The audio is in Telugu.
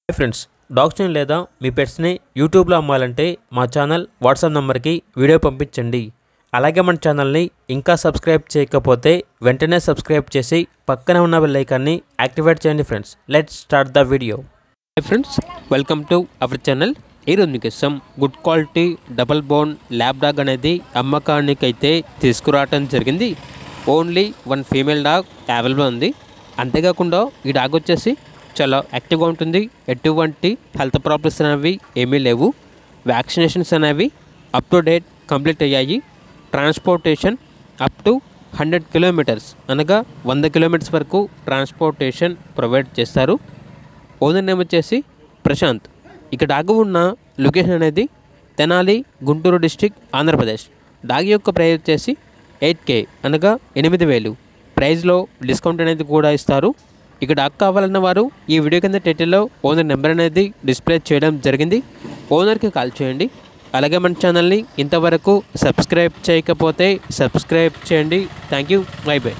హాయ్ ఫ్రెండ్స్, డాగ్స్ని లేదా మీ పెట్స్ని యూట్యూబ్లో అమ్మాలంటే మా ఛానల్ వాట్సాప్ నెంబర్కి వీడియో పంపించండి. అలాగే మన ఛానల్ని ఇంకా సబ్స్క్రైబ్ చేయకపోతే వెంటనే సబ్స్క్రైబ్ చేసి పక్కనే ఉన్న బెల్ ఐకాన్ని యాక్టివేట్ చేయండి. Friends, let's start the video. Hi friends, welcome to our channel. ఈరోజు మీకోసం good quality double bone lab dog అనేది అమ్మకానికైతే తీసుకురావటం జరిగింది. Only one female dog available ఉంది. అంతేకాకుండా ఈ డాగ్ వచ్చేసి చాలా యాక్టివ్గా ఉంటుంది. ఎటువంటి హెల్త్ ప్రాబ్లమ్స్ అనేవి ఏమీ లేవు. వ్యాక్సినేషన్స్ అనేవి అప్ టు డేట్ కంప్లీట్ అయ్యాయి. ట్రాన్స్పోర్టేషన్ అప్ టు 100 కిలోమీటర్స్ అనగా 100 కిలోమీటర్స్ వరకు ట్రాన్స్పోర్టేషన్ ప్రొవైడ్ చేస్తారు. ఓనర్ నేమ్ వచ్చేసి ప్రశాంత్. ఇక డాగ్ ఉన్న లొకేషన్ అనేది తెనాలి, గుంటూరు డిస్టిక్, ఆంధ్రప్రదేశ్. డాగ్ యొక్క ప్రైస్ వచ్చేసి 8K అనగా 8,000. ప్రైస్లో డిస్కౌంట్ అనేది కూడా ఇస్తారు. ఇక డాగ్ కావాలన్న వారు ఈ వీడియో కింద టైటిల్లో ఓనర్ నెంబర్ అనేది డిస్ప్లే చేయడం జరిగింది. ఓనర్కి కాల్ చేయండి. అలాగే మన ఛానల్ని ఇంతవరకు సబ్స్క్రైబ్ చేయకపోతే సబ్స్క్రైబ్ చేయండి. Thank you. By by.